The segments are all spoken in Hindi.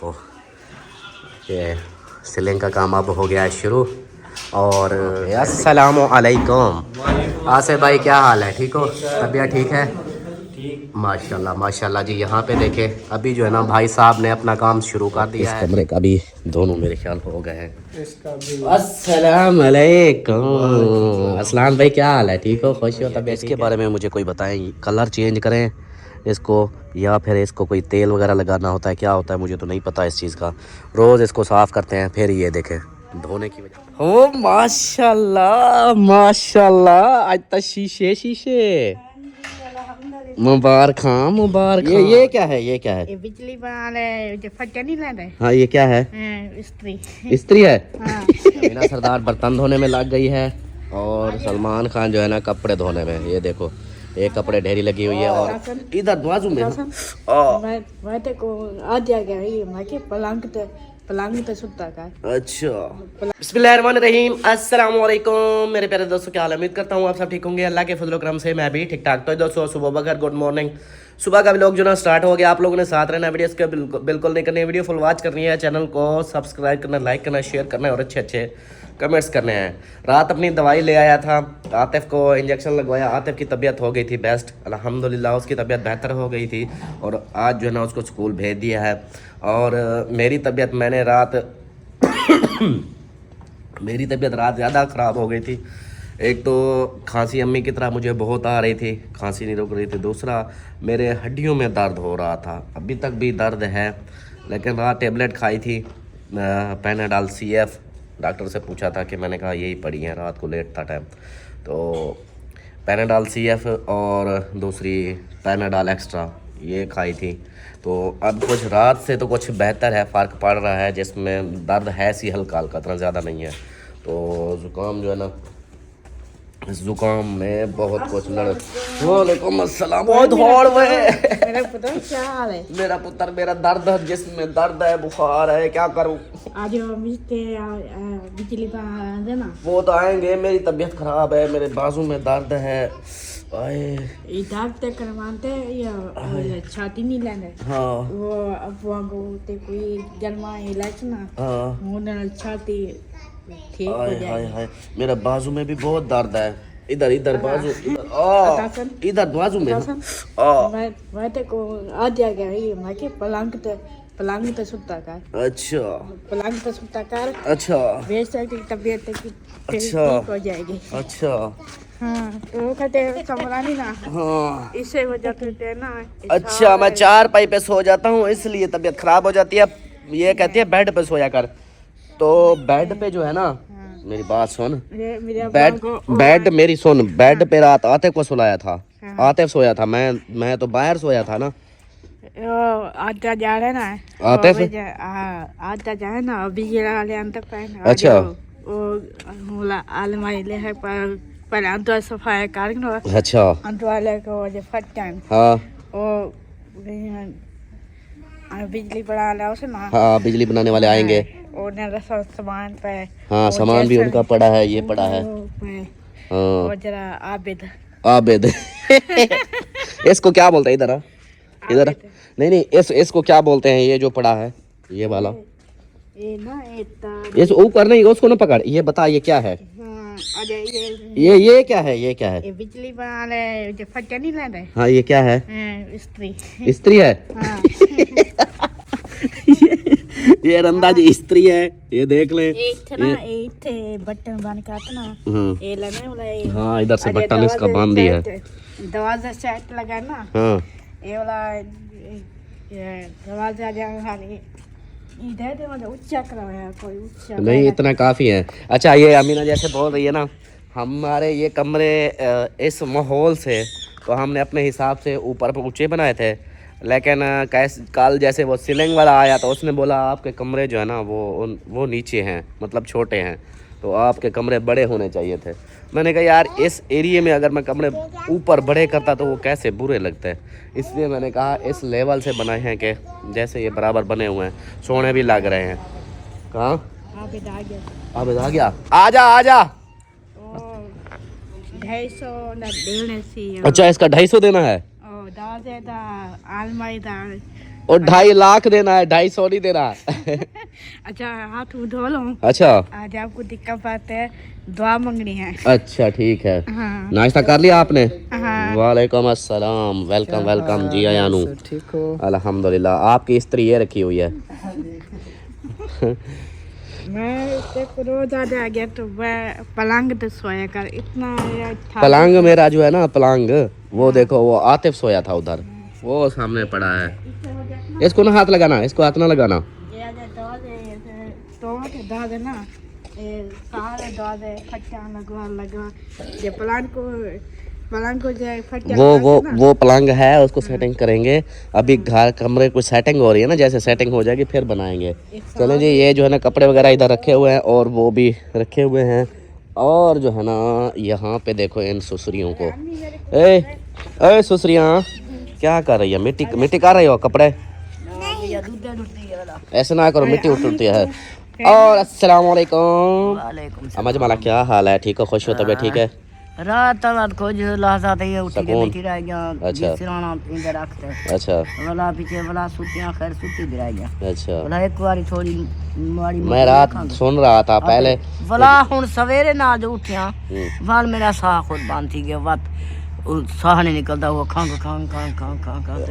तो ये सीलिंग का काम अब हो गया है शुरू। और अस्सलामु अलैकुम आसिफ भाई, क्या हाल है? ठीक हो? तबीयत ठीक है? माशाल्लाह माशाल्लाह जी। यहाँ पे देखें, अभी जो है ना भाई साहब ने अपना काम शुरू कर दिया है। इस कमरे का भी दोनों मेरे ख्याल हो गए हैं। अस्सलाम वालेकुम असलान भाई, क्या हाल है? ठीक हो? खुश हो? तबीयत? इसके बारे में मुझे कोई बताएं, कलर चेंज करें इसको या फिर इसको कोई तेल वगैरह लगाना होता है, क्या होता है? मुझे तो नहीं पता इस चीज़ का। रोज़ इसको साफ़ करते हैं, फिर ये देखें धोने की वजह। ओ माशाल्लाह माशाल्लाह, आज तक शीशे शीशे। मुबारक हाँ मुबारक। ये क्या है? ये क्या है? ये बिजली वाले जो फटके नहीं लाते। हाँ, ये क्या है? स्त्री। स्त्री है। हाँ। मीना सरदार बर्तन धोने में लग गई है और सलमान खान जो है ना कपड़े धोने में। ये देखो, एक कपड़े ढेरी लगी हुई है और इधर बाजू में मैं को आ जाएगा ये मैं के पलंग पे सुता का। अच्छा। बिस्मिल्लाहिर्रहमानिर्रहीम, अस्सलाम वालेकुम मेरे प्यारे दोस्तों, क्या हाल है? उम्मीद करता हूँ आप सब ठीक होंगे। अल्लाह के फजल करम से मैं भी ठीक ठाक। तो दोस्तों सुबह बखैर, गुड मॉर्निंग। सुबह का व्लॉग जो ना स्टार्ट हो गया। आप लोगों ने साथ रहना, वीडियो के बिल्कुल नहीं करनी, वीडियो फुल वॉच करनी है, चैनल को सब्सक्राइब करना, लाइक करना, शेयर करना है और अच्छे अच्छे कमेंट्स करने हैं। रात अपनी दवाई ले आया था, आतिफ को इंजेक्शन लगवाया। आतिफ की तबीयत हो गई थी बेस्ट, अल्हम्दुलिल्लाह उसकी तबीयत बेहतर हो गई थी और आज जो है ना उसको स्कूल भेज दिया है। और मेरी तबीयत मेरी तबीयत रात ज़्यादा ख़राब हो गई थी। एक तो खांसी अम्मी की तरह मुझे बहुत आ रही थी, खांसी नहीं रुक रही थी। दूसरा मेरे हड्डियों में दर्द हो रहा था, अभी तक भी दर्द है। लेकिन रात टेबलेट खाई थी पैनाडॉल CF। डॉक्टर से पूछा था कि मैंने कहा यही पड़ी है, रात को लेट था टाइम, तो पैनाडॉल CF और दूसरी पैनाडॉल एक्स्ट्रा ये खाई थी। तो अब कुछ रात से तो कुछ बेहतर है, फ़र्क पड़ रहा है, जिसमें दर्द है सी हल्का हल्का, इतना ज़्यादा नहीं है। तो ज़ुकाम जो है ना, ज़ुकाम में बहुत कुछ लड़। वालेकुम अस्सलाम। बहुत दौड़ मेरा पुत्र क्या हाल है? मेरा पुत्र, मेरा दर्द है, जिसमें दर्द है, बुखार है, क्या करूं? आज बिजली देना। वो तो आएंगे, मेरी तबीयत खराब है, मेरे बाजू में दर्द है। ये डॉक्टर करवाते या छाती नहीं लेने। हाँ वो अब वो ते कोई जन्मा इलाज ना। हाँ। मुंह छाती ठीक हो हाय जाएगी। मेरा बाजू में भी बहुत दर्द है। इधर इधर बाजू, इधर बाजू में। मैं को आ जाएगा ये मैं के पलंग पे सुता का। अच्छा। पलंग पे सुता कर। अच्छा। वैसे की तबीयत की अच्छा ठीक हो जाएगी। अच्छा। हाँ, तो कहते संभलानी ना। हाँ, इससे वजह से ना। अच्छा, मैं 4 पाई पे सो जाता हूँ इसलिए तबीयत खराब हो जाती है। ये कहती है बेड पे सोया कर, तो बेड पे जो है ना, मेरी बात सुन, बेड मेरी सुन, बेड पे रात आतिफ को सुलाया था। आतिफ सोया था, मैं तो बाहर सोया था ना। आजा जा रहे ना आतिफ आजा जाए ना अभी वाले अंतर पे। अच्छा। वो अलमारी ले है पर अंतर सफाई कर नो। अच्छा। अंतर वाले को जो फटन। हाँ वो बिजली बढ़ा उसे ना। हाँ, बिजली बनाने वाले आएंगे। और सामान पे। हाँ, सामान भी उनका पड़ा है, ये पड़ा है। हाँ। और जरा आबिद इसको क्या बोलते हैं? इधर आ, इधर आ। नहीं, इसको क्या बोलते हैं? ये जो पड़ा है ये वाला, ये ना इस ऊपर नहीं, उसको ना पकड़। ये बता, ये क्या है? ये क्या है? ये क्या है? ये बिजली वाले जो फटके नहीं लेते। हाँ, ये क्या है? स्त्री है। हाँ। ये रंदा जी स्त्री है, ये देख ले। एक बटन बन का ना। ये लेने वाला। हाँ, इधर से बटन इसका बांध दिया है। दरवाजा सेट लगा ना। हाँ, ये वाला दरवाजा इधर दे मतलब ऊंचा करवाया कोई ऊंचा नहीं, इतना काफी है। अच्छा, ये अमीना जैसे बोल रही है ना, हमारे ये कमरे इस माहौल से तो हमने अपने हिसाब से ऊपर पर ऊंचे बनाए थे। लेकिन कल जैसे वो सीलिंग वाला आया तो उसने बोला आपके कमरे जो है ना वो नीचे हैं, मतलब छोटे हैं, तो आपके कमरे बड़े होने चाहिए थे। मैंने कहा यार इस एरिया में अगर मैं कमरे ऊपर बड़े करता तो वो कैसे बुरे लगते हैं, इसलिए मैंने कहा इस लेवल से बनाए हैं कि जैसे ये बराबर बने हुए हैं, सोने भी लग रहे हैं। कहाँ आबिद आ गया? आजा आजा। 250 अच्छा, इसका 250 देना है। और 2.5 लाख देना है, 250 नहीं देना। अच्छा हाथ धो लो। अच्छा आज आपको दिक्कत बात है, दुआ मांगनी है। अच्छा ठीक है। हाँ नाश्ता कर लिया आपने? हाँ। वालेकुम अस्सलाम, वेलकम वेलकम जी आयानू। ठीक हो? अल्हम्दुलिल्लाह। आपकी स्त्री ये रखी हुई है। मैं देखो रोज आ गया तो मैं पलंग पे सोया कर इतना ये था। पलंग मेरा जो है ना, पलंग वो देखो, वो आतिफ सोया था उधर, वो सामने पड़ा है। इसको ना हाथ लगाना, इसको हाथ ना लगाना। ये दो दे दो दे ना, ये सारे दो दे फट्टा लगा ये पलंग को जो फट्टा वो पलंग है, उसको सेटिंग करेंगे। अभी घर कमरे को सेटिंग हो रही है ना, जैसे सेटिंग हो जाएगी फिर बनाएंगे। चलें जी, ये जो है ना कपड़े वगैरह इधर रखे हुए हैं और वो भी रखे हुए हैं। और जो है ना यहाँ पे देखो इन सुसरियों को। ए सुसरियाँ क्या कर रही है? मिट्टी कर रही हो कपड़े? ऐसे ना करो, मिट्टी उठती है। और अस्सलाम वालेकुम। अम्मा जमाला क्या हाल है? ठीक हो? खुश हो? तबीयत ठीक है? रात रात को जो लहजाते ये उठी के सुकून। बैठी रह गया। अच्छा। सिराना इधर रखते अच्छा वाला पीछे वाला सुतियां खैर सुती भी रह गया। अच्छा। वाला एक बारी थोड़ी मारी मैं रात सुन रहा था पहले। वाला हुन सवेरे ना जो उठिया वाल मेरा साह खुद बंद थी गया। वत साह नहीं निकलता हुआ खांग खांग खांग खांग खांग खांग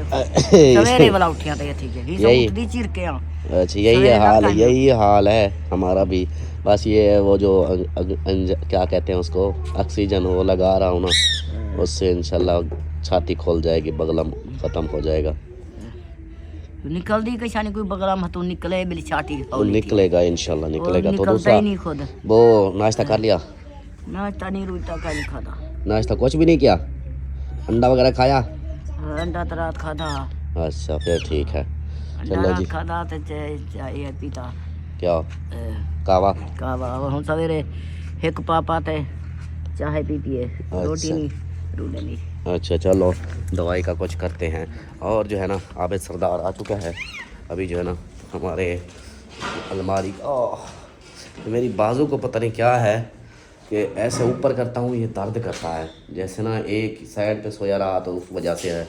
सवेरे वाला उठिया तो ये ठीक है। ये उठदी चिर के आ। अच्छा यही हाल है हमारा भी। बस ये वो जो क्या कहते हैं उसको, ऑक्सीजन वो लगा रहा हूँ ना, उससे इंशाल्लाह छाती खोल जाएगी, बगलम ख़त्म हो जाएगा। निकल दी कैसा नहीं कोई बगलम तो निकले बिल छाती निकलेगा इंशाल्लाह निकलेगा। तो निकलता ही नहीं खुद। वो नाश्ता कर लिया? नाश्ता नहीं रोता का नहीं खाता। नाश्ता कुछ भी नहीं किया? अंडा वगैरह खाया? अंडा तो रात खाता। अच्छा फिर ठीक है। चलो अंडा जी। रात खाता तो चाय पीता क्या कावा? कावा हम सवेरे एक पापा थे चाय पीती है, रोटी नहीं रूले नहीं। अच्छा चलो दवाई का कुछ करते हैं। और जो है ना आबिद सरदार आ चुका है अभी जो है ना हमारे अलमारी। मेरी बाजू को पता नहीं क्या है कि ऐसे ऊपर करता हूँ ये दर्द करता है, जैसे ना एक साइड पे सोया रहा तो उस वजह से है।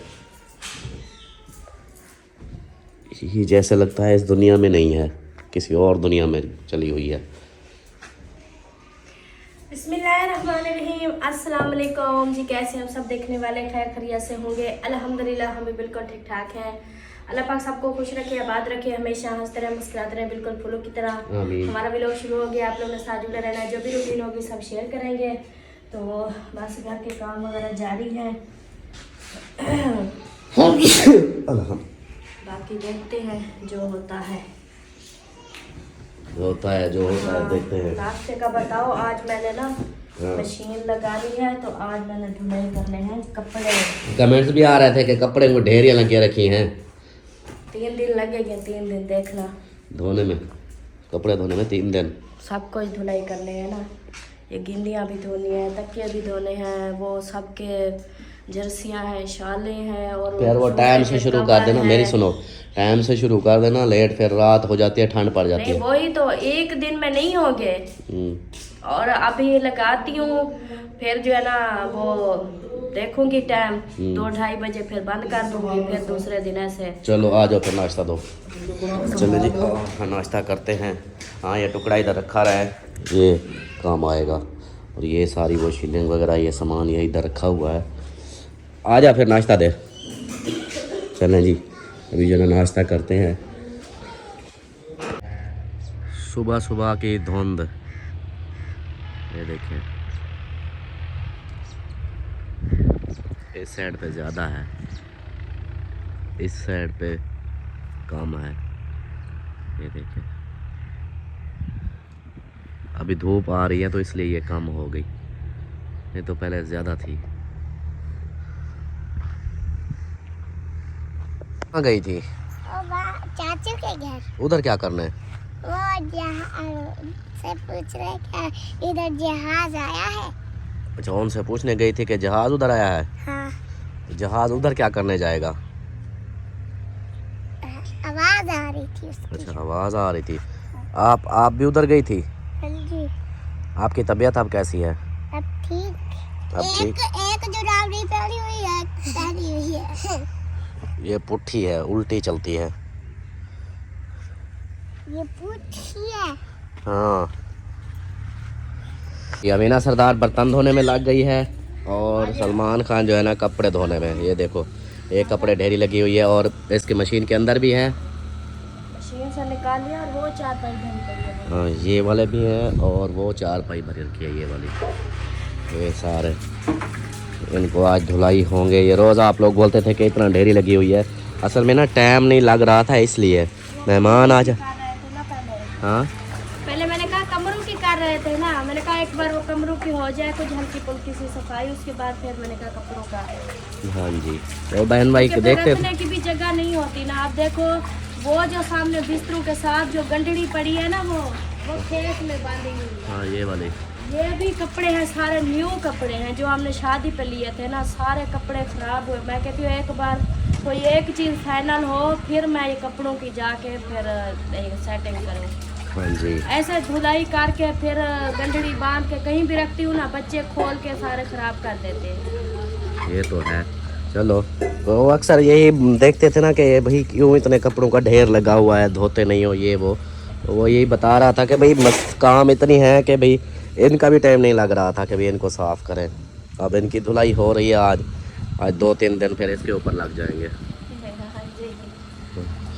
ये जैसे लगता है इस दुनिया में नहीं है, किसी और दुनिया में चली हुई है। बिस्मिल्लाहिर्रहमानिर्रहीम। अस्सलाम वालेकुम जी, कैसे हम सब देखने वाले खैर खैरियत से होंगे? अल्हम्दुलिल्लाह हम भी बिल्कुल ठीक ठाक हैं। अल्लाह पाक सबको खुश रखे, आबाद रखे, हमेशा हंसते रहे, मुस्कुराते रहे, बिल्कुल फूलों की तरह। हमारा भी लोग शुरू हो गया, आप लोग ने साथ जुड़े रहना है। जो भी रूटीन होगी सब शेयर करेंगे। तो बस घर के काम वगैरह जारी हैं। बाकी देखते हैं जो होता है देखते हैं। नाश्ते का बताओ। आज मैंने ना मशीन लगा ली है तो आज मैंने धुलाई करने हैं कपड़े। कमेंट्स भी आ रहे थे कि कपड़े में ढेरियां लगी रखी हैं। 3 दिन लगेंगे, 3 दिन देखना धोने में, कपड़े धोने में 3 दिन। सब कुछ धुलाई करने है ना। ये गिंदियाँ भी धोनी है, तकिए भी धोने हैं, वो सबके जर्सियाँ हैं, शालें हैं। और फिर वो टाइम से शुरू कर देना, मेरी सुनो, टाइम से शुरू कर देना, लेट फिर रात हो जाती है, ठंड पड़ जाती नहीं है। वही तो एक दिन में नहीं होंगे। और अभी लगाती हूँ फिर जो है ना वो देखूंगी टाइम 2-2:30 बजे फिर बंद कर दूंगी, फिर दूसरे दिन ऐसे। चलो आ जाओ फिर नाश्ता दो। चलो जी हाँ नाश्ता करते हैं। हाँ ये टुकड़ा इधर रखा रहा है, ये काम आएगा। और ये सारी वो शीलिंग वगैरह ये सामान ये इधर रखा हुआ है। आ जा फिर नाश्ता दे। चलें जी अभी जो है नाश्ता करते हैं। सुबह सुबह की धुंध ये देखें, इस साइड पे ज़्यादा है, इस साइड पे कम है। ये देखें अभी धूप आ रही है तो इसलिए ये कम हो गई, नहीं तो पहले ज़्यादा थी। कहाँ गई थी? चाचू के घर। उधर क्या करना है? वो से पूछ रहे क्या इधर जहाज आया है। अच्छा उनसे पूछने गई थी कि जहाज उधर आया है। हाँ। जहाज उधर क्या करने जाएगा? आवाज आ रही थी उसकी। अच्छा आवाज़ आ रही थी। आप भी उधर गई थी? हाँ जी। आपकी तबीयत अब कैसी है? अब ठीक। अब ठीक। एक जो रावड़ी पहनी हुई है पहनी हुई है। ये पुट्ठी है, उल्टी चलती है। ये पुट्ठी है। हाँ, ये अमीना सरदार बर्तन धोने में लग गई है और सलमान खान जो है ना कपड़े धोने में। ये देखो, एक कपड़े ढेरी लगी हुई है और इसकी मशीन के अंदर भी है। मशीन से निकाल लिया और वो 4 पाई भरी पड़ी है। हाँ, ये वाले भी हैं और वो 4 पाई भरी रखी है ये वाली। ये सारे इनको आज धुलाई होंगे। ये रोज़ आप लोग बोलते थे कि इतना ढेरी लगी हुई है, असल में ना टाइम नहीं लग रहा था इसलिए। मेहमान आज हाँ पहले मैंने कहा कमरों की कर रहे थे ना, मैंने कहा एक बार वो कमरों की हो जाए कुछ हल्की फुल्की सी सफाई, उसके बाद फिर मैंने कहा कपड़ों का। हाँ जी, और बहन भाई को देखते रखने की भी जगह नहीं होती ना। आप देखो वो जो सामने बिस्तरों के साथ जो गंडड़ी पड़ी है ना, वो खेत में बांधी हुई है। हाँ ये वाले, ये भी कपड़े हैं, सारे न्यू कपड़े हैं जो हमने शादी पे लिए थे ना, सारे कपड़े खराब हुए। मैं कहती हूँ एक बार कोई एक चीज़ फाइनल हो फिर मैं ये कपड़ों की जाके फिर सेटिंग करूँ। हाँ जी, ऐसे धुलाई करके फिर गंडड़ी बांध के कहीं भी रखती हूँ ना, बच्चे खोल के सारे खराब कर देते हैं। ये तो है। चलो, वो अक्सर यही देखते थे ना कि भाई क्यों इतने कपड़ों का ढेर लगा हुआ है, धोते नहीं हो ये वो। तो वो यही बता रहा था कि भाई काम इतनी है कि भाई इनका भी टाइम नहीं लग रहा था कि भाई इनको साफ़ करें। अब इनकी धुलाई हो रही है आज 2-3 दिन फिर इसके ऊपर लग जाएंगे।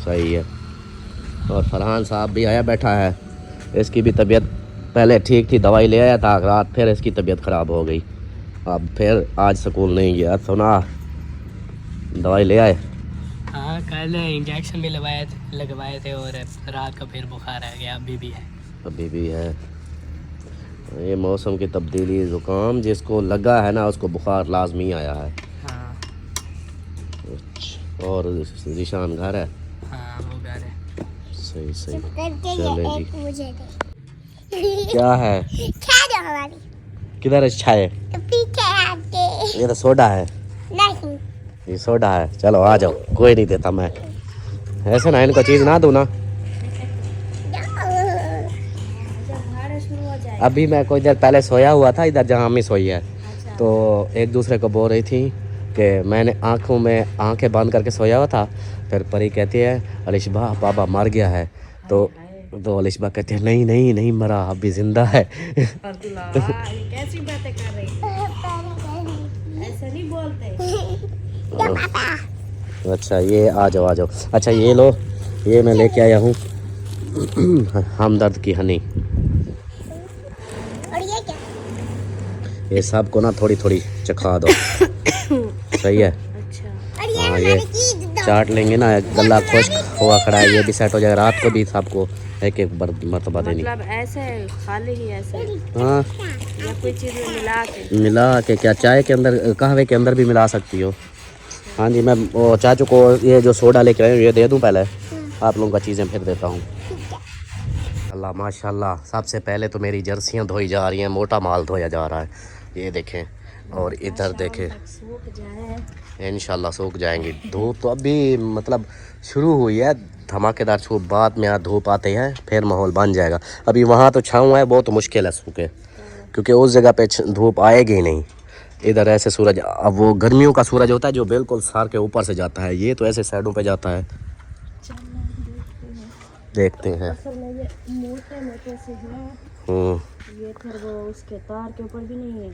सही है। और फरहान साहब भी आया बैठा है, इसकी भी तबीयत पहले ठीक थी, दवाई ले आया था रात, फिर इसकी तबीयत ख़राब हो गई। अब फिर आज स्कूल नहीं गया। सुना दवाई ले आए? हाँ, कल इंजेक्शन भी लगवाए थे और रात का फिर बुखार आ गया, अभी भी है। अभी भी है। ये मौसम की तब्दीली, ज़ुकाम जिसको लगा है ना उसको बुखार लाजमी आया है। हाँ और जीशान घर है? हाँ, वो घर है। सही सही। करके चले ये जी। एक मुझे दे। क्या है? खा दो हमारी। किधर अच्छा है? तो पीछे आके। ये तो सोडा है। नहीं। ये सोडा है। चलो आ जाओ, कोई नहीं देता मैं। ऐसे ना इनको चीज़ ना दूँ ना। अभी मैं कोई देर पहले सोया हुआ था इधर जहाँ अम्मी सोई है, तो एक दूसरे को बोल रही थी कि मैंने आँखों में आंखें बंद करके सोया हुआ था। फिर परी कहती है अलिशबा बाबा मर गया है, तो अलिशबा कहती है नहीं नहीं नहीं मरा, अभी ज़िंदा है। कैसी बातें कर रही हैं? ऐसे नहीं बोलते। अच्छा ये आ जाओ। अच्छा ये लो, ये मैं लेके आया हूँ हमदर्द की हनी। और ये क्या? ये सबको ना थोड़ी थोड़ी चखा दो। सही है। और ये हाँ, हमारी ये चीज दो। चाट लेंगे ना, गला खुश्क हुआ खड़ा है, ये भी सेट हो जाएगा। रात को भी सबको एक मरतबा देनी। मतलब ऐसे खाली ही ऐसे हाँ, या कोई चीज़ में मिला के क्या, चाय के अंदर कहवे के अंदर भी मिला सकती हो। हाँ जी, मैं वो चाचू को ये जो सोडा लेके आए ये दे दूँ पहले, आप लोगों का चीज़ें फिर देता हूँ। अल्लाह माशाल्लाह। सबसे पहले तो मेरी जर्सियाँ धोई जा रही हैं, मोटा माल धोया जा रहा है, ये देखें। और इधर देखें, इंशाल्लाह सूख जाएंगी। धूप तो अभी मतलब शुरू हुई है, धमाकेदार धूप, बाद में धूप आते हैं फिर माहौल बन जाएगा। अभी वहाँ तो छाँव है, बहुत मुश्किल है सूखे, क्योंकि उस जगह पे धूप आएगी ही नहीं। इधर ऐसे सूरज, अब वो गर्मियों का सूरज होता है जो बिल्कुल सर के ऊपर से जाता है, ये तो ऐसे साइडों पे जाता है। देखते हैं। असल में ये मोटे से हैं, ये फिर वो उसके तार के ऊपर भी नहीं है,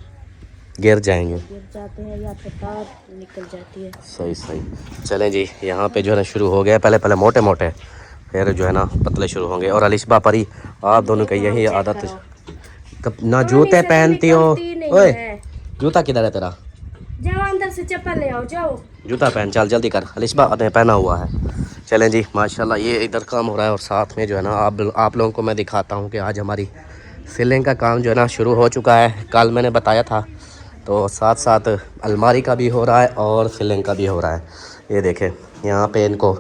गिर जाएंगे, गिर जाते हैं या फिर तार निकल जाती है। सही सही। चलें जी, यहाँ पे जो है ना शुरू हो गया, पहले मोटे मोटे, फिर जो है ना पतले शुरू होंगे। और अलिशबा परी, आप दोनों की यही आदत ना जूते पहनती हो। ओए जूता किधर है तेरा? जाओ अंदर से चप्पल ले आओ, जाओ जूता पहन, चल जल्दी कर। अलिशबा ने पहना हुआ है। चलें जी, माशाल्लाह ये इधर काम हो रहा है और साथ में जो है ना आप लोगों को मैं दिखाता हूँ कि आज हमारी सीलिंग का काम जो है ना शुरू हो चुका है। कल मैंने बताया था, तो साथ साथ अलमारी का भी हो रहा है और सीलिंग का भी हो रहा है। ये देखें, यहाँ पे इनको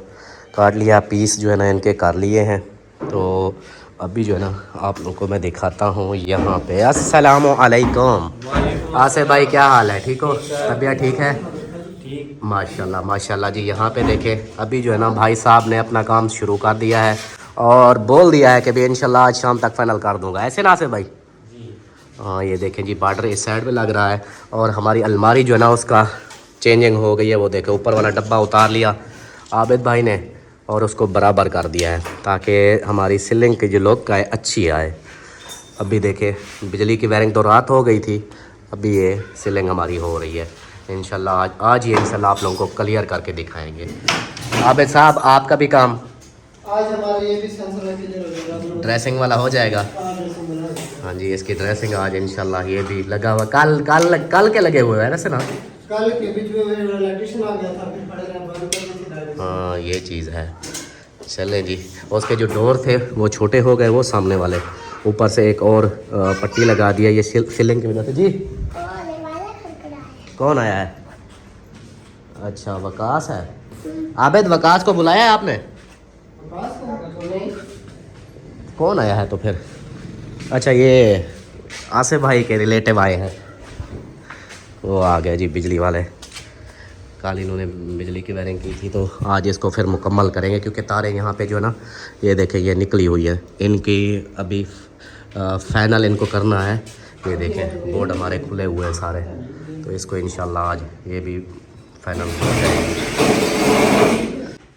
काट लिया, पीस जो है ना इनके कर लिए हैं। तो अभी जो है ना आप लोगों को मैं दिखाता हूँ यहाँ पे। अस्सलामु अलैकुम। आसिफ भाई क्या हाल है, ठीक हो? तबीयत ठीक है? माशाल्लाह माशाल्लाह जी। यहाँ पे देखें, अभी जो है ना भाई साहब ने अपना काम शुरू कर दिया है और बोल दिया है कि भाई इंशाल्लाह आज शाम तक फाइनल कर दूंगा, ऐसे ना आसिफ भाई? हाँ, ये देखें जी, बॉर्डर इस साइड पे लग रहा है और हमारी अलमारी जो है ना उसका चेंजिंग हो गई है। वो देखे ऊपर वाला डब्बा उतार लिया आबिद भाई ने और उसको बराबर कर दिया है ताकि हमारी सीलिंग की जो लुक है अच्छी आए। अभी देखे बिजली की वायरिंग तो रात हो गई थी, अभी ये सीलिंग हमारी हो रही है। इंशाल्लाह आज ही इंशाल्लाह आप लोगों को क्लियर करके दिखाएंगे। आबिद साहब आपका भी काम आज हमारे ये भी सेंसर क्लियर हो जाएगा, ड्रेसिंग वाला हो जाएगा। हाँ जी, इसकी ड्रेसिंग आज इंशाल्लाह ये भी लगा हुआ। कल के लगे हुए हैं वैसे ना, कल के बीच में इलेक्ट्रिशियन आ गया था, फिर पड़े रहे बंद कर दी थी। हाँ ये चीज़ है। चलें जी, उसके जो डोर थे वो छोटे हो गए, वो सामने वाले ऊपर से एक और पट्टी लगा दिया ये सीलिंग की वजह से। जी कौन आया है? अच्छा वकास है। आबिद वकास को बुलाया है आपने? कौन आया है तो फिर? अच्छा ये आसिफ भाई के रिलेटिव आए हैं, वो आ गए जी बिजली वाले। कल इन्होंने बिजली की वायरिंग की थी तो आज इसको फिर मुकम्मल करेंगे क्योंकि तारें यहाँ पे जो है ना ये देखें ये निकली हुई है, इनकी अभी फाइनल इनको करना है। ये देखें बोर्ड हमारे खुले हुए हैं सारे, तो इसको इंशाल्लाह आज ये भी फाइनल हो जाएगी।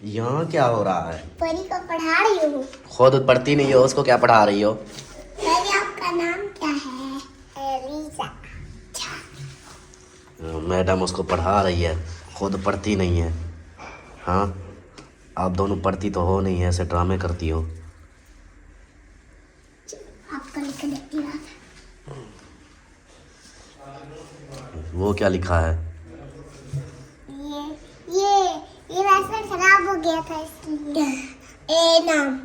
यहाँ क्या हो रहा है? परी को पढ़ा रही हूँ। खुद पढ़ती नहीं हो, उसको क्या पढ़ा रही हो? परी आपका नाम क्या है? एलिजा। मैडम उसको पढ़ा रही है, खुद पढ़ती नहीं है। हाँ आप दोनों पढ़ती तो हो नहीं है, ऐसे ड्रामे करती हो। आपको लिख देती हूँ। वो क्या लिखा है? ये राशन खराब हो गया था इसलिए ए नाम।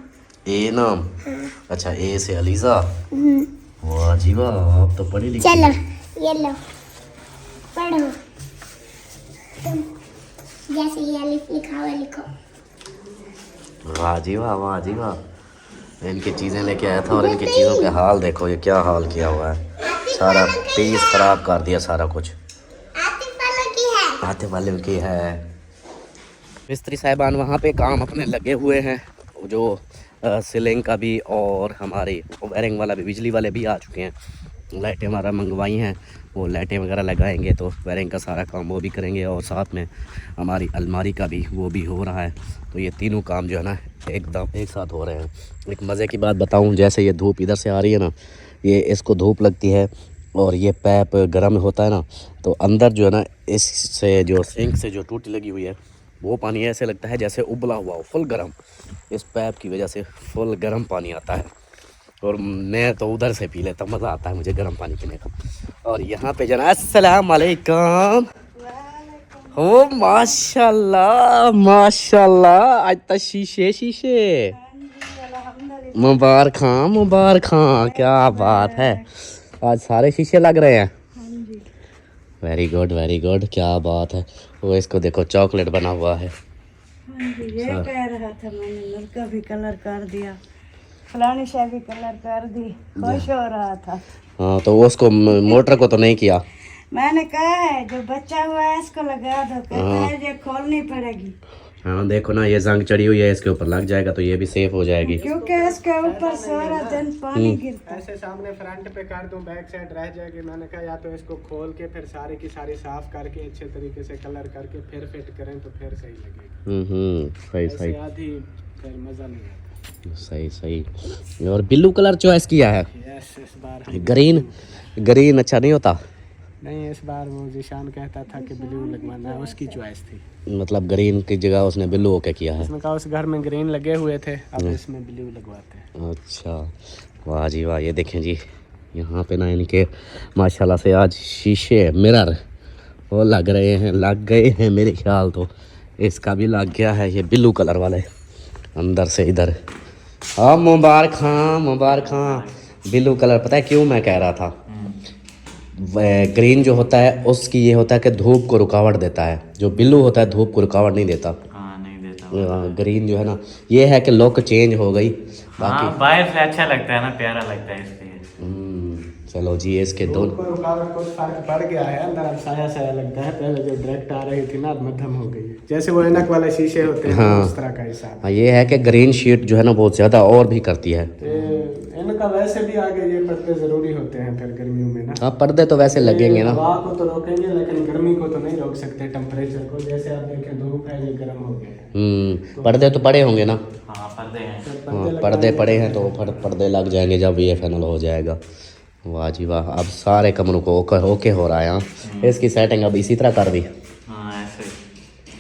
ए नाम? अच्छा ए से अलीजा। वाह जी वाह, आप तो पढ़ी लिखी। चलो ये लो पढ़ो तुम, जैसे ये अलिफ लिखा हुआ लिखो। वाह जी वाह, वाह जी वाह। इनकी चीज़ें लेके आया था और इनकी चीज़ों के हाल देखो, ये क्या हाल किया हुआ है, सारा पीस खराब कर दिया सारा कुछ। आते वाले की है। मिस्त्री साहिबान वहाँ पे काम अपने लगे हुए हैं, जो सीलिंग का भी और हमारे वायरिंग वाला भी, बिजली वाले भी आ चुके हैं। लाइटें हमारा मंगवाई हैं, वो लाइटें वगैरह लगाएंगे तो वायरिंग का सारा काम वो भी करेंगे और साथ में हमारी अलमारी का भी वो भी हो रहा है। तो ये तीनों काम जो है ना एकदम एक साथ हो रहे हैं। एक मज़े की बात बताऊं, जैसे ये धूप इधर से आ रही है ना, ये इसको धूप लगती है और ये पैप गर्म होता है ना, तो अंदर जो है ना इससे जो सिंक से जो टूटी लगी हुई है वो पानी ऐसे लगता है जैसे उबला हुआ हो, फुल गर्म। इस पैप की वजह से फुल गर्म पानी आता है और मैं तो उधर से पी लेता, मज़ा आता है मुझे गर्म पानी पीने का। और यहाँ पे जना अस्सलाम वालेकुम। ओ माशाल्लाह माशाल्लाह, आज तो शीशे मुबारक खां, क्या बात है, आज सारे शीशे लग रहे हैं। वेरी गुड, क्या बात है। वो इसको देखो चॉकलेट बना हुआ है। ये कह रहा था मैंने नल का भी कलर कर दिया, फलानी शाह भी कलर कर दी, खुश हो रहा था। हाँ तो उसको मोटर को तो नहीं किया। मैंने कहा है जो बच्चा हुआ है इसको लगा दो, कहता है ये खोलनी पड़ेगी। हाँ देखो ना ये जंग चढ़ी हुई है, इसके ऊपर लग जाएगा तो ये भी सेफ हो जाएगी, क्योंकि इसके ऊपर सारा दिन पानी गिरता है। ऐसे सामने फ्रंट पे कर दूं, बैक साइड रह जाएगी। मैंने कहा या तो इसको खोल के फिर सारी की सारी साफ करके अच्छे तरीके से कलर करके फिर फिट करें तो फिर सही लगेगा। सही आधी फिर मज़ा नहीं आता। सही। और ब्लू कलर चॉइस किया है? यस, इस बार ग्रीन अच्छा नहीं होता? नहीं, इस बार वो जिशान कहता था कि ब्लू लगवाना है, उसकी चॉइस थी। मतलब ग्रीन की जगह उसने ब्लू होके किया है। उसने कहा उस घर में ग्रीन लगे हुए थे, अब इसमें ब्लू लगवाते हैं। अच्छा वाह जी वाह। ये देखें जी यहाँ पे ना इनके माशाल्लाह से आज शीशे मिरर वो लग गए हैं मेरे ख्याल तो। इसका भी लग गया है ये ब्लू कलर वाले अंदर से इधर। हाँ मुबारक खां। ब्लू कलर पता है क्यों मैं कह रहा था? ग्रीन जो होता है उसकी ये होता है कि धूप को रुकावट देता है, जो ब्लू होता है धूप को रुकावट नहीं देता। नहीं देता। ग्रीन जो है ना ये है कि लुक चेंज हो गई, बाकी बाहर से अच्छा लगता है ना, प्यारा लगता है इसलिए। चलो जी इसके दो ऊपर रुकावट कुछ फर्क पड़ गया है, अंदर अब साया साया लगता है। पहले जो डायरेक्ट आ रही थी ना, अब मध्यम हो गई है, जैसे वो ऐनक वाले शीशे होते हैं हाँ। उस तरह का हिसाब। हाँ, ये है कि ग्रीन शीट जो है ना बहुत ज़्यादा और भी करती है। तो इनका वैसे भी आगे ये पर्दे जरूरी होते हैं फिर गर्मियों में ना। हाँ, पर्दे तो वैसे लगेंगे ना। हवा को तो रोकेंगे लेकिन गर्मी को तो नहीं रोक सकते, टेम्परेचर को। जैसे आप देखें धूप है, ये गर्म हो गया है। पर्दे तो पड़े होंगे ना। हाँ पर्दे हैं। तो हाँ, लगा पर्दे दिए। पड़े हैं तो पर्दे लग जाएंगे जब ये फाइनल हो जाएगा। वाह जी वाह, अब सारे कमरों को ओके हो रहा है। हाँ, इसकी सेटिंग अब इसी तरह कर दी। हाँ ऐसे ही।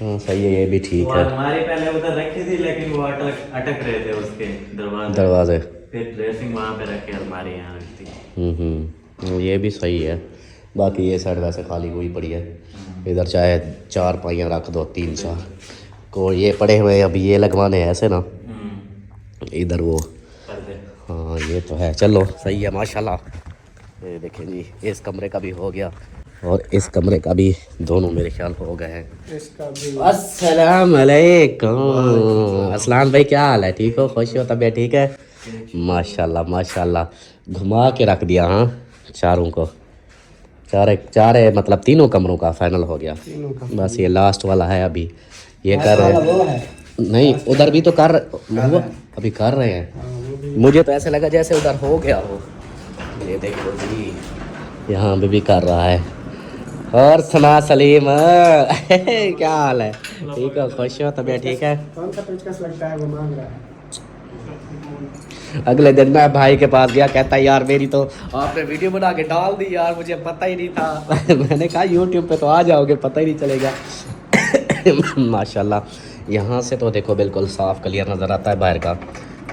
हाँ सही है, ये भी ठीक वो है। अलमारी पहले उधर रखी थी लेकिन वो अटक रहे थे उसके दरवाजे। फिर ड्रेसिंग वहाँ पे रखे, अलमारी यहाँ रखती। ये भी सही है। बाकी ये साइड वैसे खाली हुई पड़ी है। इधर चाहे 4 पाइयाँ रख दो, 3-4 को ये पड़े हुए हैं। अभी ये लगवाने हैं ऐसे ना, इधर वो। पर्दे। हाँ ये तो है। चलो सही है माशाल्लाह। ये देखें जी, इस कमरे का भी हो गया और इस कमरे का भी, दोनों मेरे ख्याल हो गए हैं। इसका भी अस्सलाम वालेकुम। असलान भाई क्या हाल है? ठीक हो? खुश हो? तबीयत ठीक है? माशाल्लाह माशाल्लाह। घुमा के रख दिया। हाँ, चारों को, चारे मतलब तीनों कमरों का फाइनल हो गया। बस ये लास्ट वाला है अभी। ये कर रहे हैं। नहीं, उधर भी तो कर हुआ, अभी कर रहे हैं। मुझे तो ऐसे लगा जैसे उधर हो गया हो। ये देखो जी, यहाँ भी कर रहा है। और सुना सलीम क्या हाल है? ठीक हो? खुश हो? तबीयत ठीक है? कौन सा पेचकस लगता है वो मांग रहा है। अगले दिन मैं भाई के पास गया, कहता यार मेरी तो आपने वीडियो बना के डाल दी यार, मुझे पता ही नहीं था। मैंने कहा यूट्यूब पे तो आ जाओगे, पता ही नहीं चलेगा। माशाल्लाह। यहाँ से तो देखो बिल्कुल साफ क्लियर नज़र आता है बाहर का।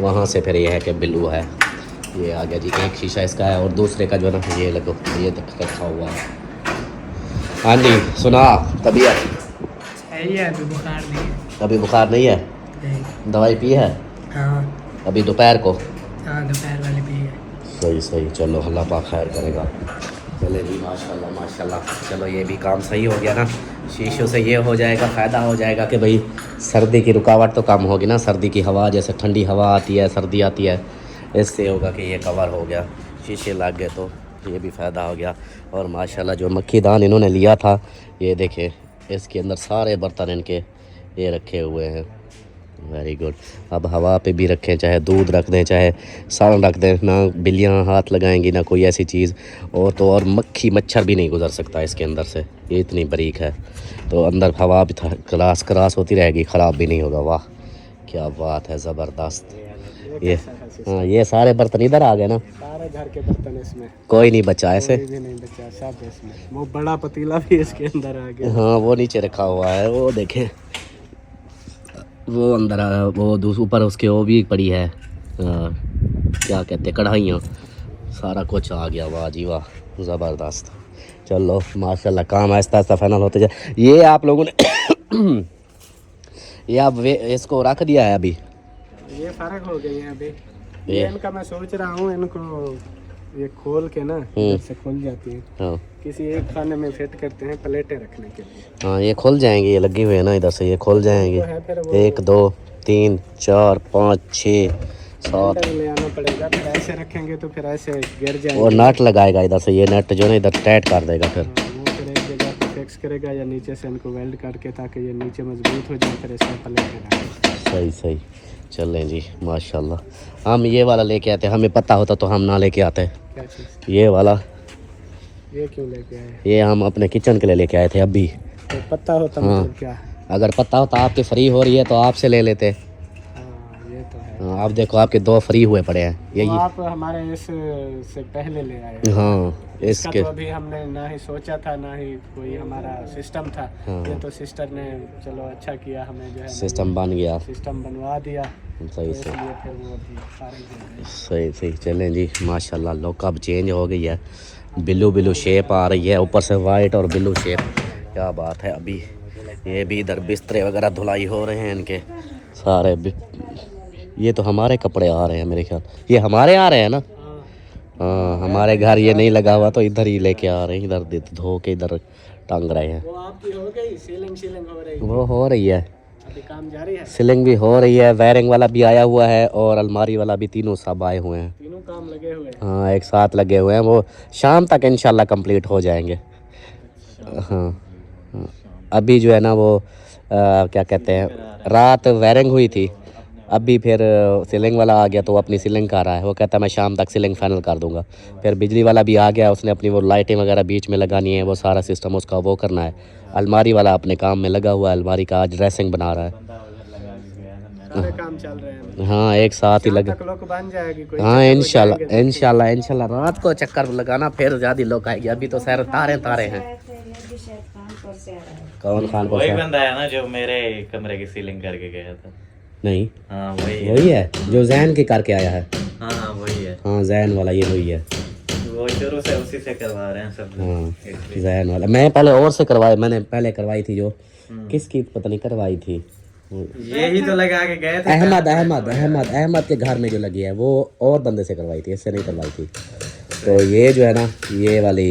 वहाँ से फिर ये है कि बिल्लू है। ये आ गया जी, एक शीशा इसका है और दूसरे का जो है ना ये लगो, ये रखा हुआ है। हाँ जी, सुना तबीयत सही है, अभी बुखार नहीं है। अभी बुखार नहीं है? दवाई पी है हाँ अभी दोपहर को? हाँ, दोपहर वाले भी है। सही सही, चलो अल्लाह पाक खैर करेगा। चले जी माशाल्लाह माशाल्लाह। चलो ये भी काम सही हो गया ना। शीशों से ये हो जाएगा, फ़ायदा हो जाएगा कि भाई सर्दी की रुकावट तो कम होगी ना। सर्दी की हवा, जैसे ठंडी हवा आती है, सर्दी आती है, इससे होगा कि ये कवर हो गया, शीशे लग गए तो ये भी फ़ायदा हो गया। और माशाल्लाह जो मक्खीदान इन्होंने लिया था, ये देखें इसके अंदर सारे बर्तन इनके ये रखे हुए हैं। Very good. अब हवा पे भी रखें, चाहे दूध रख दें, चाहे सालन रख दें, ना बिल्लियाँ हाथ लगाएंगी ना कोई ऐसी चीज़। और तो और मक्खी मच्छर भी नहीं गुजर सकता इसके अंदर से, ये इतनी बारीक है। तो अंदर हवा भी क्रास होती रहेगी, ख़राब भी नहीं होगा। वाह क्या बात है, ज़बरदस्त। ये हाँ, ये सारे बर्तन इधर आ गए ना, सारे घर के बर्तन इसमें, कोई नहीं बचा ऐसे। कोई भी नहीं बचा, सब इसमें। वो बड़ा पतीला भी इसके अंदर आ गया। हाँ, वो नीचे रखा हुआ है, वो देखें वो अंदर वो ऊपर उसके वो भी पड़ी है, क्या कहते हैं, कढ़ाइयाँ, सारा कुछ आ गया। वाह जी वाह, ज़बरदस्त। चलो माशाल्लाह, काम आहिस्ता आहिस्ता फाइनल होते जाए। ये आप लोगों ने ये आप इसको रख दिया है अभी? ये फर्क हो गई है अभी। ये इनका मैं सोच रहा हूँ, इनको ये खोल के ना इधर से खुल जाती है, हाँ किसी एक खाने में फिट करते हैं प्लेटें रखने के लिए। हाँ, ये खुल जाएंगे, ये लगे हुए हैं ना इधर से, ये खुल जाएंगे। 1 2 3 4 5 6 7 ले आना पड़ेगा, फिर ऐसे रखेंगे तो फिर ऐसे गिर जाएंगे। और नट लगाएगा इधर से, ये नट जो है इधर टाइट कर देगा फिर। वो फिर एक जगह पे फिक्स करेगा या नीचे से इनको वेल्ड करके, ताकि ये नीचे मजबूत हो जाए, फिर इसमें प्लेटें रखें। सही सही। चलें जी माशाल्लाह। हम ये वाला लेके आते, हमें पता होता तो हम ना लेके आते। क्या चीज़? ये वाला, ये क्यों लेके आए? ये हम अपने किचन के लिए लेके आए थे अभी। तो पता होता हाँ। मतलब क्या? अगर पता होता आपके फ्री हो रही है तो आपसे ले लेते। हाँ, ये तो है। हाँ, आप देखो आपके 2 फ्री हुए पड़े हैं। तो यही आप हमारे इस से पहले ले आए। हाँ, इसका इसके तो अभी हमने ना ही सोचा था, ना ही कोई हमारा सिस्टम था। ये तो सिस्टर ने चलो अच्छा किया, हमें जो है सिस्टम बन गया। सिस्टम बनवा दिया, सही तो सही इसलिए फिर वो अभी सारे जो है। सही सही। चलें जी माशाल्लाह, लुक अब चेंज हो गई है, ब्लू ब्लू शेप आ रही है, ऊपर से वाइट और ब्लू शेप, क्या बात है। अभी ये भी इधर बिस्तरे वगैरह धुलाई हो रहे हैं इनके सारे। ये तो हमारे कपड़े आ रहे हैं मेरे ख्याल, ये हमारे आ रहे हैं ना। हाँ, हमारे घर ये नहीं लगा हुआ तो इधर ही लेके आ रहे हैं, इधर धो के इधर टांग रहे हैं। वो आपकी हो गई सीलिंग हो रही, वो हो रही है, अभी काम जारी है। सीलिंग भी हो रही है, वायरिंग वाला भी आया हुआ है और अलमारी वाला भी, तीनों सब आए हुए हैं। तीनों काम लगे हुए हैं। हाँ एक साथ लगे हुए हैं, वो शाम तक इंशाल्लाह कंप्लीट हो जाएंगे। हाँ हाँ। अभी जो है ना वो क्या कहते हैं, रात वायरिंग हुई थी, अभी फिर सीलिंग वाला आ गया तो वो अपनी सीलिंग कर रहा है। वो कहता है मैं शाम तक सीलिंग फाइनल कर दूंगा। फिर बिजली वाला भी आ गया, उसने अपनी वो लाइटें वगैरह बीच में लगानी है, वो सारा सिस्टम उसका वो करना है। अलमारी वाला अपने काम में लगा हुआ है, अलमारी का आज ड्रेसिंग बना रहा है। सारे काम चल रहे हैं। हाँ एक साथ ही लगे। तक लोग बन जाएगी कोई। हाँ इंशाल्लाह इंशाल्लाह इंशाल्लाह रात को चक्कर लगाना, फिर ज़्यादा लोग आएगी। अभी तो सैर तारे तारे हैं। कौन खानपुर वही से? बंदा है ना जो मेरे कमरे की सीलिंग करके गया था। नहीं हाँ वही है जो जैन के करके आया है। हाँ वही है। हाँ जैन वाला ये वही है। वो शुरू से उसी से करवा रहे हैं सब। हाँ जैन वाला मैं पहले और से करवाया, मैंने पहले करवाई थी जो किसकी पता नहीं करवाई थी, यही तो लगा के गए थे। अहमद के घर में जो लगी है वो और बंदे से करवाई थी, इससे नहीं करवाई थी। तो ये जो है ना ये वाली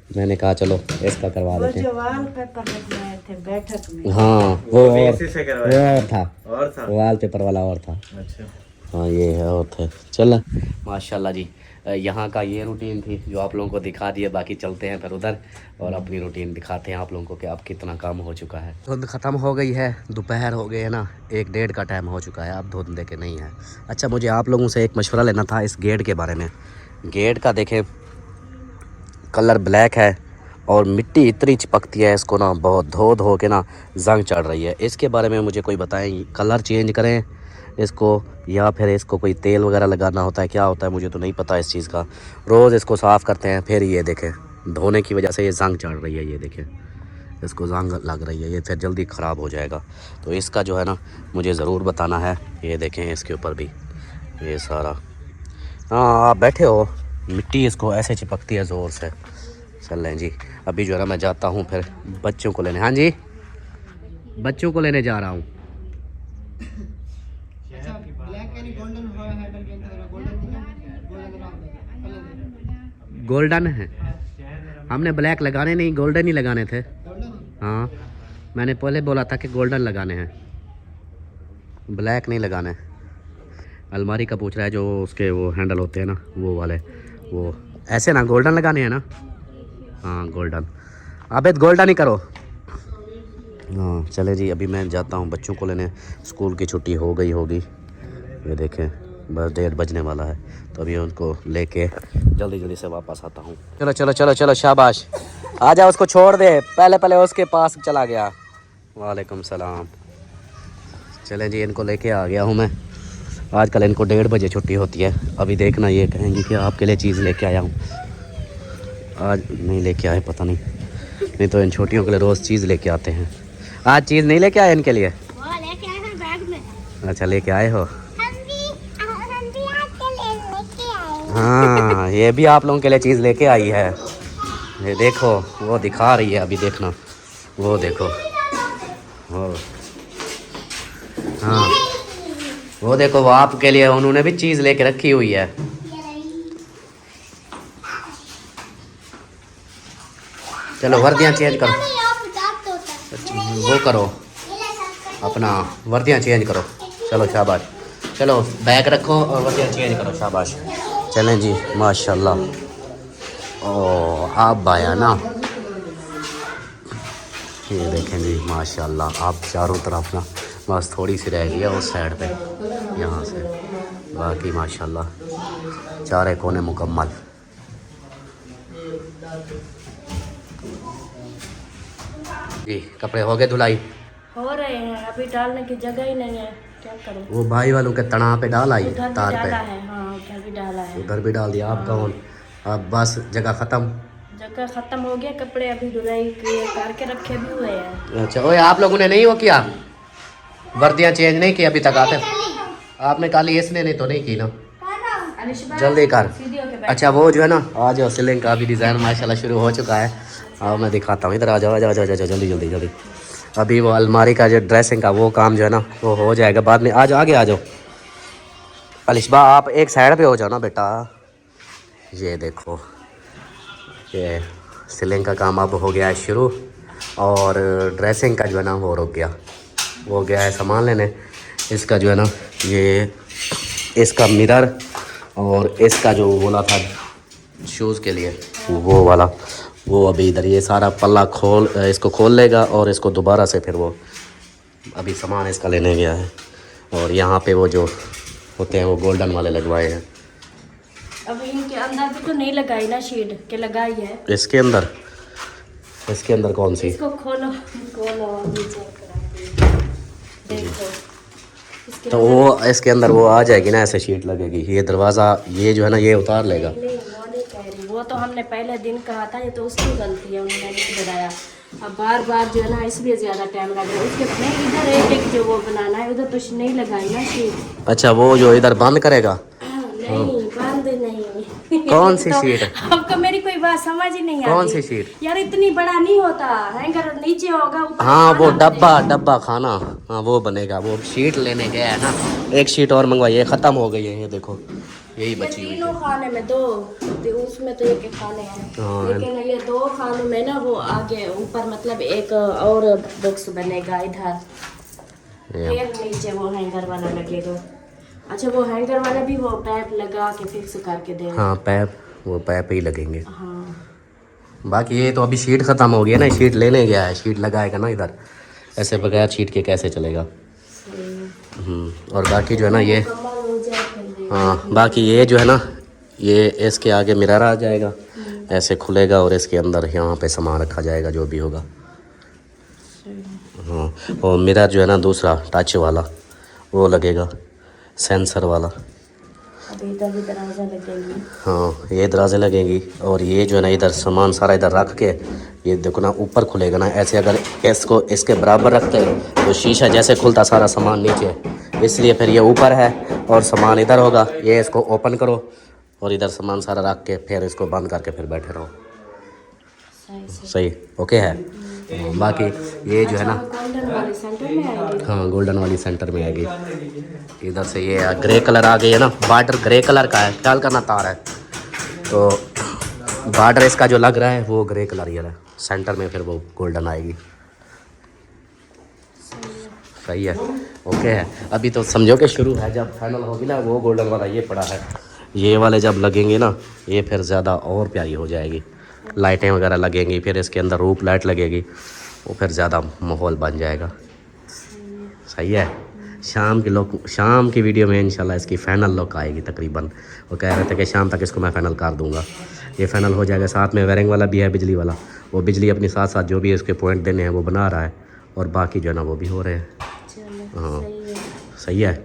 मैंने कहा चलो इसका करवा देते हैं। वॉलपेपर लगवाए थे बैठक में। हाँ वो और इसी से वो करवाया और था और था। वॉलपेपर वाला और था। अच्छा हाँ ये है और थे। चल माशाल्लाह जी, यहाँ का ये रूटीन थी जो आप लोगों को दिखा दिया। बाकी चलते हैं फिर उधर और अपनी रूटीन दिखाते हैं आप लोगों को कि अब कितना काम हो चुका है। धुंध ख़त्म हो गई है, दोपहर हो गई है ना, 1-1:30 का टाइम हो चुका है, अब धुंध देखे नहीं है। अच्छा मुझे आप लोगों से एक मशवरा लेना था इस गेट के बारे में। गेट का देखें कलर ब्लैक है और मिट्टी इतनी चिपकती है इसको ना, बहुत धो के ना जंग चढ़ रही है। इसके बारे में मुझे कोई बताएं, कलर चेंज करें इसको या फिर इसको कोई तेल वगैरह लगाना होता है, क्या होता है मुझे तो नहीं पता इस चीज़ का। रोज़ इसको साफ़ करते हैं, फिर ये देखें धोने की वजह से ये जंग चढ़ रही है। ये देखें इसको जंग लग रही है, ये फिर जल्दी ख़राब हो जाएगा। तो इसका जो है ना मुझे ज़रूर बताना है। ये देखें इसके ऊपर भी ये सारा, हाँ आप बैठे हो, मिट्टी इसको ऐसे चिपकती है ज़ोर से। चल लें जी, अभी जो है ना मैं जाता हूँ फिर बच्चों को लेने। हाँ जी बच्चों को लेने जा रहा हूँ। गोल्डन है, हमने ब्लैक लगाने नहीं गोल्डन ही लगाने थे। हाँ मैंने पहले बोला था कि गोल्डन लगाने हैं, ब्लैक नहीं लगाने। अलमारी का पूछ रहा है, जो उसके वो हैंडल होते हैं ना वो वाले, वो ऐसे ना गोल्डन लगाने हैं ना। हाँ गोल्डन, अबे गोल्डन ही करो। हाँ चले जी, अभी मैं जाता हूँ बच्चों को लेने, स्कूल की छुट्टी हो गई होगी। ये देखें बस 1:30 बजने वाला है, तो अभी उनको लेके जल्दी से वापस आता हूँ। चलो चलो चलो चलो शाबाश, आ जा, उसको छोड़ दे। पहले उसके पास चला गया। वालेकुम सलाम। चलें जी, इनको लेके आ गया हूँ मैं। आजकल इनको 1:30 बजे छुट्टी होती है। अभी देखना ये कहेंगे कि आपके लिए चीज़ लेके आया हूँ, आज नहीं लेके आए, पता नहीं तो इन छोटियों के लिए रोज़ चीज़ लेके आते हैं। आज चीज़ नहीं लेके आए इनके लिए? लेके आए हैं बैग में। अच्छा लेके आए हो। हम भी आपके लिए लेके आए। हाँ ये भी आप लोगों के लिए चीज़ लेके आई है। ये देखो वो दिखा रही है, अभी देखना, वो देखो वो, हाँ वो देखो वो आपके लिए उन्होंने भी चीज़ लेके रखी हुई है। चलो वर्दियाँ चेंज करो, वो करो अपना वर्दियाँ चेंज करो। चलो शाबाश, चलो बैग रखो और वर्दियाँ चेंज करो, शाबाश। चलें जी माशाल्लाह। ओ आप आया ना, ये देखें जी माशाल्लाह, आप चारों तरफ ना, बस थोड़ी सी रह गई है उस साइड पे, यहाँ से, बाकी माशाल्लाह चारे कोने मुकम्मल। जी कपड़े हो गए धुलाई? हो रहे हैं, अभी डालने की जगह ही नहीं है, क्या करूं। वो भाई वालों के तना पे डाल आई उधर भी तार पे, डाला है, हाँ उधर भी डाला है, उधर भी डाल दिया। आप कौन, अब बस जगह ख़त्म, जगह खत्म हो गया। कपड़े अभी धुलाई करके रखे भी हुए हैं। अच्छा ओए आप लोगों ने नहीं वो किया, वर्दियाँ चेंज नहीं की अभी तक? आते आपने काली, इसने नहीं तो नहीं की ना, जल्दी कर। अच्छा वो जो है ना, आज सिलिंग का भी डिज़ाइन माशाल्लाह शुरू हो चुका है। अब मैं दिखाता हूँ, इधर आ जाओ आ जाओ आ जाओ जल्दी। अभी वो अलमारी का जो ड्रेसिंग का वो काम जो है ना वो हो जाएगा बाद में। आ जाओ आगे आ जाओ। अलिशबा आप एक साइड पे हो जाओ ना बेटा। ये देखो ये सिलिंग का काम अब हो गया है शुरू, और ड्रेसिंग का जो है ना वो रुक गया, वो गया है सामान लेने। इसका जो है ना ये इसका मिरर और इसका जो बोला था शूज़ के लिए वो वाला, वो अभी इधर ये सारा पल्ला इसको खोल लेगा और इसको दोबारा से फिर वो अभी सामान इसका लेने गया है। और यहाँ पे वो जो होते हैं वो गोल्डन वाले लगवाए हैं। अब इनके अंदर भी तो नहीं लगाई ना शीट के, लगाई है इसके अंदर कौन सी? इसको खोलो खोलो देखो इसके तो वो इसके अंदर वो आ जाएगी ना, ऐसे शीट लगेगी। ये दरवाज़ा ये जो है ना ये उतार लेगा। नहीं वो नहीं कह रही, वो तो हमने पहले दिन कहा था, ये तो उसकी गलती है, उन्होंने नहीं बताया। अब बार बार जो है ना इसलिए ज़्यादा टाइम लग रहा है। उसके नहीं इधर एक जो वो बनाना है उधर तो नहीं लगाई ना शीट। अच्छा वो जो इधर बंद करेगा? नहीं बंद नहीं। कौन सी तो शीट? आपको मेरी कोई बात समझ ही नहीं आती। कौन सी शीट? यार इतनी बड़ा नहीं होता, हैंगर नीचे होगा ऊपर हाँ वो खाना डब्बा खाना, हाँ वो बनेगा। वो शीट लेने गया है ना, एक शीट और मंगवाई, ये ख़त्म हो गई है, ये देखो यही ये बची हुई तीनों है। खाने में दो, तो उसमें तो एक खाने हैं, हाँ। लेकिन ये दो खानों में ना वो आगे ऊपर मतलब एक और बॉक्स बनेगा इधर, फिर नीचे वो हैंगर वाला लगेगा। अच्छा वो हैंगर वाला भी वो पैप लगा के फिक्स करके दे। हाँ वो पैप ही लगेंगे। हाँ बाकी ये तो अभी शीट ख़त्म हो गया ना, शीट लेने गया है, शीट लगाएगा ना इधर। ऐसे बगैर शीट के कैसे चलेगा? और बाकी जो है ना ये, हाँ बाकी ये जो है ना ये इसके आगे मिरर आ जाएगा, ऐसे खुलेगा और इसके अंदर यहाँ पे सामान रखा जाएगा जो भी होगा। हाँ और मिरर जो है ना दूसरा टच वाला वो लगेगा, सेंसर वाला। अभी इधर भी दरवाजा लगेगी। हाँ ये दराज़ें लगेंगी। और ये जो है ना इधर सामान सारा इधर रख के ये देखो ना ऊपर खुलेगा ना, ऐसे अगर इसको इसके बराबर रखते तो शीशा जैसे खुलता सारा सामान नीचे, इसलिए फिर ये ऊपर है और सामान इधर होगा। ये इसको ओपन करो और इधर सामान सारा रख के फिर इसको बंद करके फिर बैठे रहो। सही ओके है। बाकी ये जो है ना गोल्डन वाले सेंटर में आएगी। हाँ गोल्डन वाली सेंटर में आएगी। इधर से ये ग्रे कलर आ गई है ना, बॉर्डर ग्रे कलर का है, ख्याल करना तार है तो बॉर्डर इसका जो लग रहा है वो ग्रे कलर ही है। सेंटर में फिर वो गोल्डन आएगी। सही है ओके है। अभी तो समझो कि शुरू है, जब फाइनल होगी ना वो गोल्डन वाला ये पड़ा है, ये वाले जब लगेंगे ना ये फिर ज़्यादा और प्यारी हो जाएगी। लाइटें वगैरह लगेंगी, फिर इसके अंदर रूप लाइट लगेगी, वो फिर ज़्यादा माहौल बन जाएगा। सही है। शाम की वीडियो में इंशाल्लाह इसकी फ़ाइनल लुक आएगी तकरीबन। वो कह रहे थे कि शाम तक इसको मैं फ़ाइनल कर दूंगा। ये फ़ाइनल हो जाएगा। साथ में वायरिंग वाला भी है, बिजली वाला, वो बिजली अपने साथ साथ जो भी इसके पॉइंट देने हैं वो बना रहा है, और बाकी जो है ना वो भी हो रहे हैं। हाँ सही है।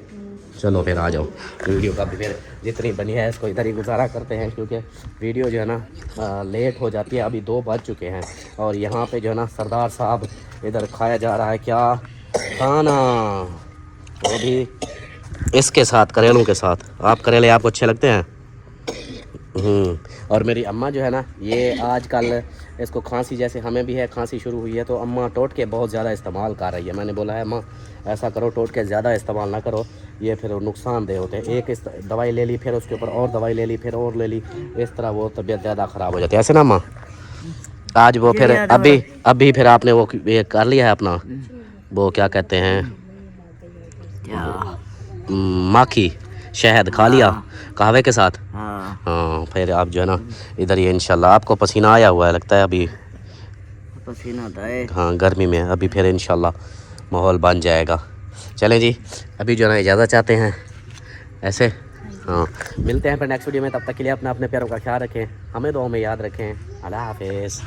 चलो फिर आ जाओ, वीडियो का भी फिर जितनी बनी है इसको इधर ही गुजारा करते हैं, क्योंकि वीडियो जो है ना लेट हो जाती है। अभी 2 बज चुके हैं और यहाँ पे जो है ना सरदार साहब इधर खाया जा रहा है क्या खाना, वो भी इसके साथ, करेलों के साथ। आप करेले आपको अच्छे लगते हैं? और मेरी अम्मा जो है ना ये आजकल इसको खांसी, जैसे हमें भी है खांसी शुरू हुई है, तो अम्मा टोटके बहुत ज़्यादा इस्तेमाल कर रही है। मैंने बोला है अम्मा ऐसा करो, टोटके ज़्यादा इस्तेमाल ना करो, ये फिर नुकसानदेह होते हैं। एक दवाई ले ली, फिर उसके ऊपर और दवाई ले ली, फिर और ले ली, इस तरह वो तबीयत ज़्यादा ख़राब हो जाती है। ऐसे ना अम्मा? आज वो फिर अभी फिर आपने वो ये कर लिया है अपना, वो क्या कहते हैं, माखी शहद खा लिया कहवे के साथ। हाँ फिर आप जो है ना इधर ही इंशाल्लाह, आपको पसीना आया हुआ है लगता है अभी, पसीना आता है। हाँ गर्मी में। अभी फिर इंशाल्लाह माहौल बन जाएगा। चलें जी, अभी जो है ना इजाज़त चाहते हैं ऐसे। हाँ मिलते हैं फिर नेक्स्ट वीडियो में। तब तक के लिए अपने प्यारों का ख्याल रखें, हमें दुआ में याद रखें। अल्लाह हाफिज़।